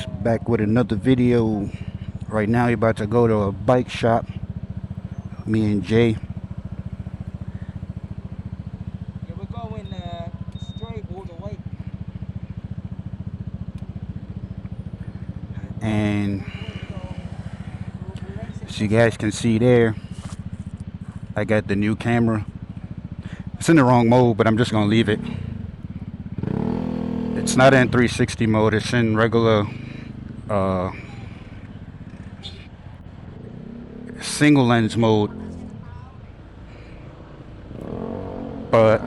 Back with another video. Right now, you're about to go to a bike shop. Me and Jay. Yeah, we're going straight all the way. And as you guys can see there, I got the new camera. It's in the wrong mode, but I'm just gonna leave it. It's not in 360 mode. It's in regular single lens mode. But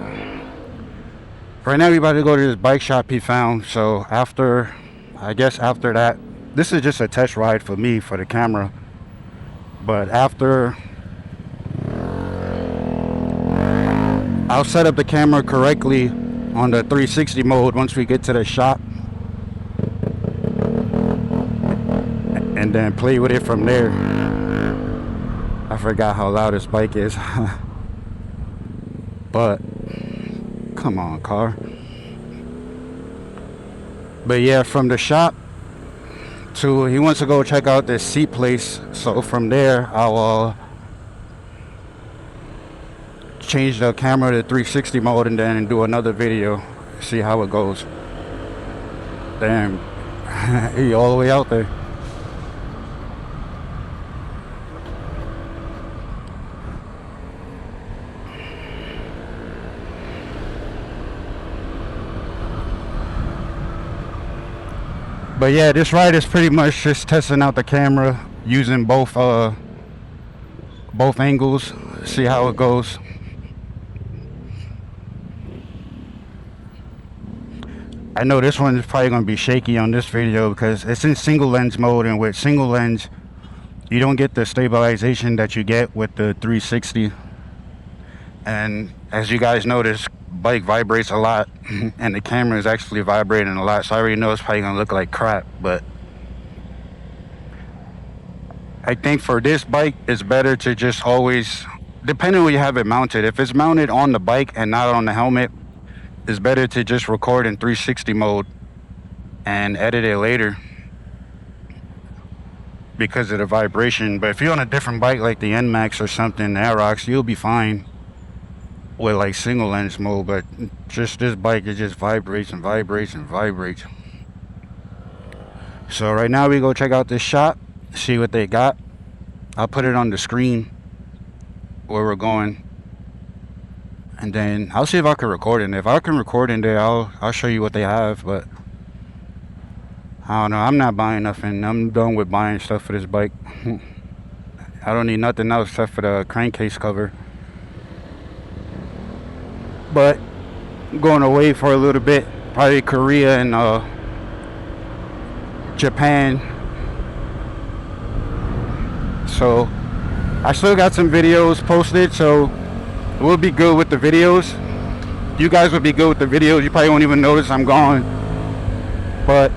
right now, we about to go to this bike shop he found. So I guess after that, this is just a test ride for me for the camera. But after, I'll set up the camera correctly on the 360 mode once we get to the shop, and then play with it from there. I forgot how loud this bike is. But come on, car. But yeah, from the shop to, he wants to go check out this seat place. So from there, I'll change the camera to 360 mode and then do another video, see how it goes. Damn, he all the way out there. But yeah, this ride is pretty much just testing out the camera, using both angles, see how it goes. I know this one is probably going to be shaky on this video because it's in single lens mode, and with single lens you don't get the stabilization that you get with the 360. And as you guys know, this bike vibrates a lot and the camera is actually vibrating a lot, so I already know it's probably gonna look like crap. But I think for this bike, it's better to just always, depending on where you have it mounted, if it's mounted on the bike and not on the helmet, it's better to just record in 360 mode and edit it later because of the vibration. But if you're on a different bike like the NMAX or something, the Aerox, you'll be fine with like single lens mode. But just this bike, it just vibrates and vibrates and vibrates. So right now we go check out this shop, see what they got. I'll put it on the screen where we're going, and then I'll see if I can record it. If I can record in there, I'll show you what they have. But I don't know, I'm not buying nothing. I'm done with buying stuff for this bike. I don't need nothing else except for the crankcase cover. But I'm going away for a little bit, probably Korea and Japan. So I still got some videos posted, so we'll be good with the videos. You guys will be good with the videos. You probably won't even notice I'm gone. But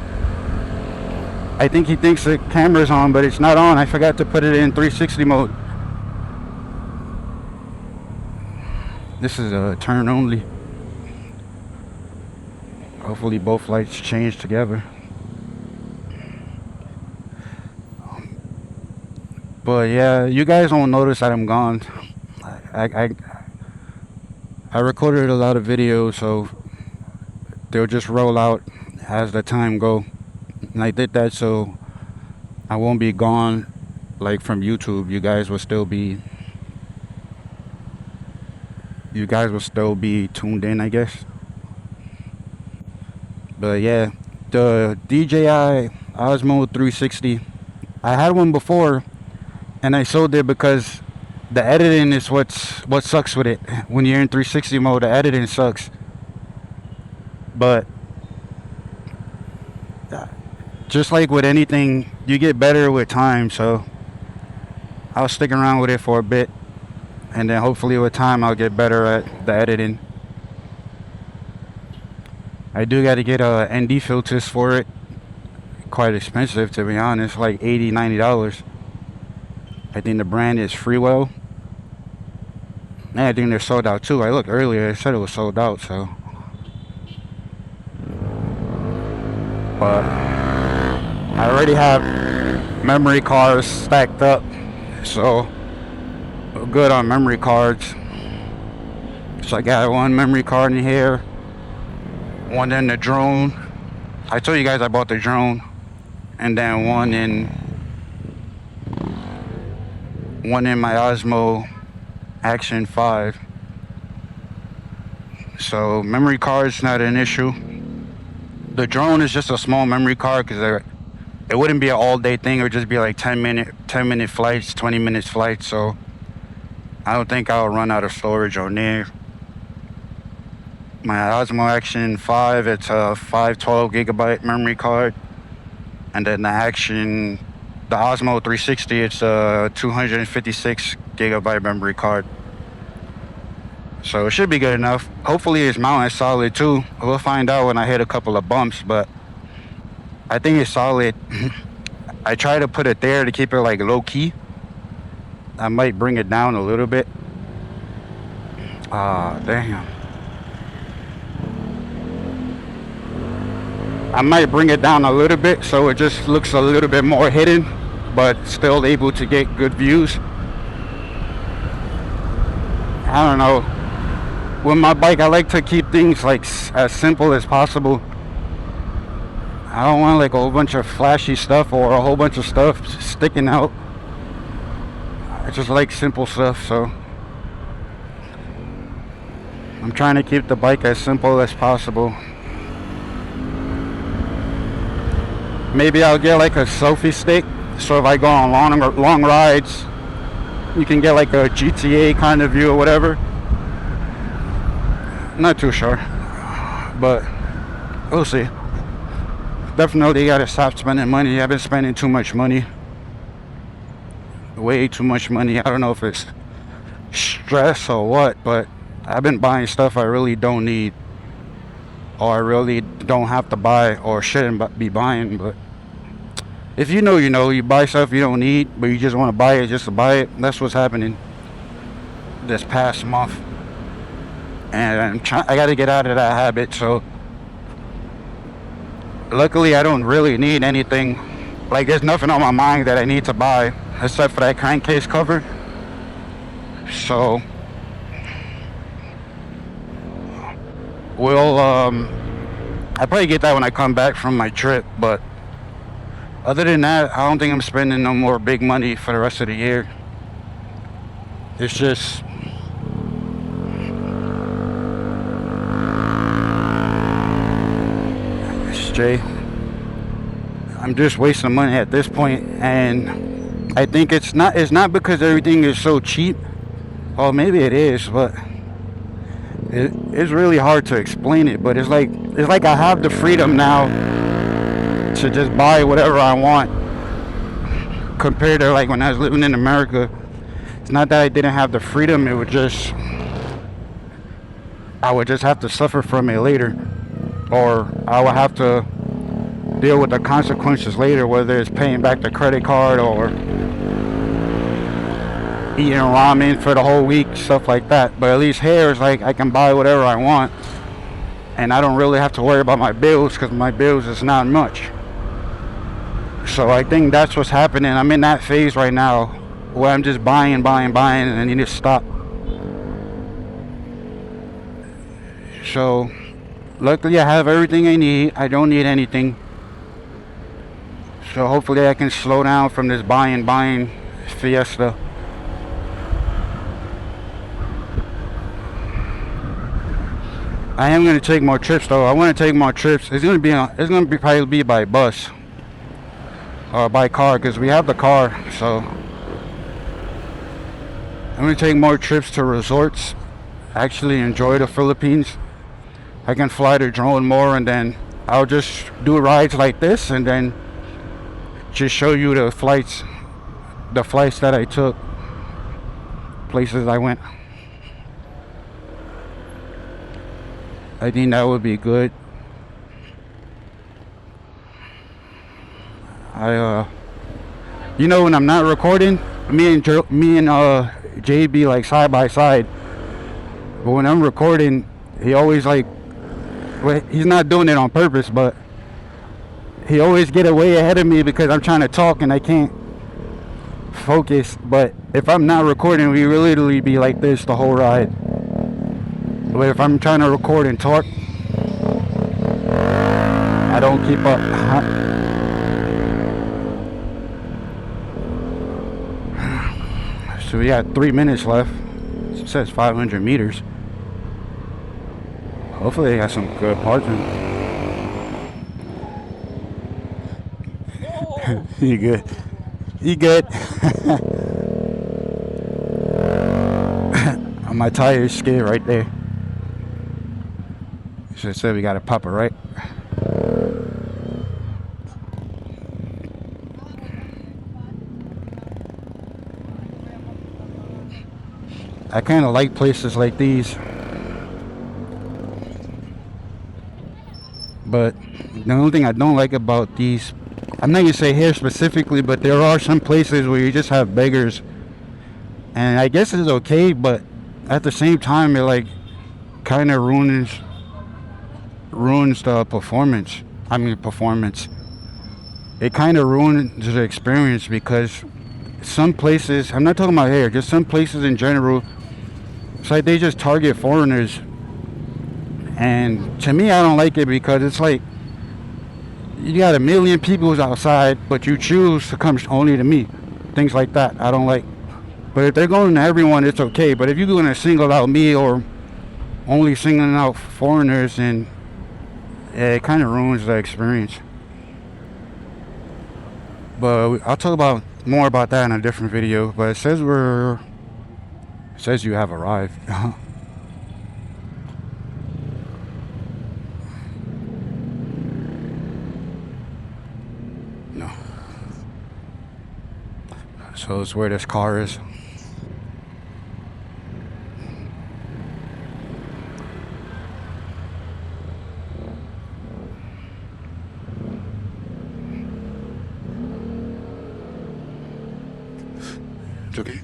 I think he thinks the camera's on, but it's not on. I forgot to put it in 360 mode. This is a turn only. Hopefully both lights change together. But yeah, you guys won't notice that I'm gone. I recorded a lot of videos, so they'll just roll out as the time go. And I did that so I won't be gone like from YouTube. You guys will still be tuned in, I guess. But yeah, the DJI Osmo 360, I had one before and I sold it because the editing is what sucks with it. When you're in 360 mode, the editing sucks. But just like with anything, you get better with time. So I'll stick around with it for a bit, and then hopefully with time I'll get better at the editing. I do got to get ND filters for it. Quite expensive, to be honest, like $80-$90. I think the brand is Freewell. And I think they're sold out too. I looked earlier, it said it was sold out, so. But I already have memory cards stacked up, so we're good on memory cards. So I got one memory card in here, one in the drone. I told you guys I bought the drone, and then one in my Osmo Action 5. So memory card's not an issue. The drone is just a small memory card because it wouldn't be an all-day thing. It would just be like 10-minute flights, 20-minute flights. So I don't think I'll run out of storage on there. My Osmo Action 5, it's a 512 gigabyte memory card. And then the Osmo 360, it's a 256 gigabyte memory card. So it should be good enough. Hopefully it's mounted solid too. We'll find out when I hit a couple of bumps, but I think it's solid. I try to put it there to keep it like low key. I might bring it down a little bit. Damn. I might bring it down a little bit so it just looks a little bit more hidden, but still able to get good views. I don't know. With my bike, I like to keep things like as simple as possible. I don't want like a whole bunch of flashy stuff or a whole bunch of stuff sticking out. I just like simple stuff, so I'm trying to keep the bike as simple as possible. Maybe I'll get like a selfie stick, so if I go on long rides, you can get like a GTA kind of view or whatever. Not too sure, but we'll see. Definitely gotta stop spending money. I've been spending too much money. Way too much money. I don't know if it's stress or what, but I've been buying stuff I really don't need, or I really don't have to buy, or shouldn't be buying. But if you know, you buy stuff you don't need, but you just want to buy it just to buy it. That's what's happening this past month. And I got to get out of that habit. So luckily I don't really need anything. Like there's nothing on my mind that I need to buy except for that crankcase cover. So I'll probably get that when I come back from my trip. But other than that, I don't think I'm spending no more big money for the rest of the year. It's just I'm just wasting money at this point, and I think it's not because everything is so cheap. Or maybe it is, but it's really hard to explain it. But it's like I have the freedom now to just buy whatever I want, compared to like when I was living in America. It's not that I didn't have the freedom, I would just have to suffer from it later, or I would have to deal with the consequences later, whether it's paying back the credit card or eating ramen for the whole week, stuff like that. But at least here it's like I can buy whatever I want, and I don't really have to worry about my bills, because my bills is not much. So I think that's what's happening. I'm in that phase right now where I'm just buying, and I need to stop. So luckily I have everything I need. I don't need anything. So hopefully I can slow down from this buying fiesta. I am going to take more trips though. I want to take more trips. It's going to probably be by bus or by car, because we have the car. So I'm going to take more trips to resorts. Actually enjoy the Philippines. I can fly the drone more, and then I'll just do rides like this, and then just show you the flights that I took, places I went. I think that would be good. When I'm not recording, me and JB like side by side. But when I'm recording, he always like, well, he's not doing it on purpose, but he always get away ahead of me because I'm trying to talk and I can't focus. But if I'm not recording, we will literally be like this the whole ride. But if I'm trying to record and talk, I don't keep up. So we got 3 minutes left. It says 500 meters. Hopefully they got some good parts in. You good? You good? My tire's skid right there. So it said we got to pop it, right? I kind of like places like these. But the only thing I don't like about these, I'm not gonna say here specifically, but there are some places where you just have beggars. And I guess it's okay, but at the same time, it like kind of ruins the performance. It kind of ruins the experience because some places, I'm not talking about here, just some places in general, it's like they just target foreigners. And to me, I don't like it because it's like you got a million people outside, but you choose to come only to me. Things like that, I don't like. But if they're going to everyone, it's okay. But if you're going to single out me or only singling out foreigners, then it kind of ruins the experience. But I'll talk about more about that in a different video. But it says you have arrived. No. So it's where this car is. It's okay.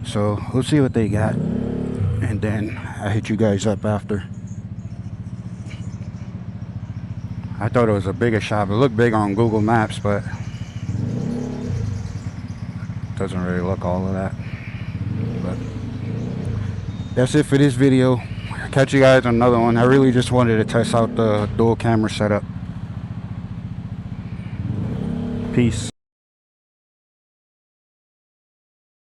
So we'll see what they got, and then I'll hit you guys up after. I thought it was a bigger shop. It looked big on Google Maps, but doesn't really look all of that. But that's it for this video. I'll catch you guys on another one. I really just wanted to test out the dual camera setup. Peace.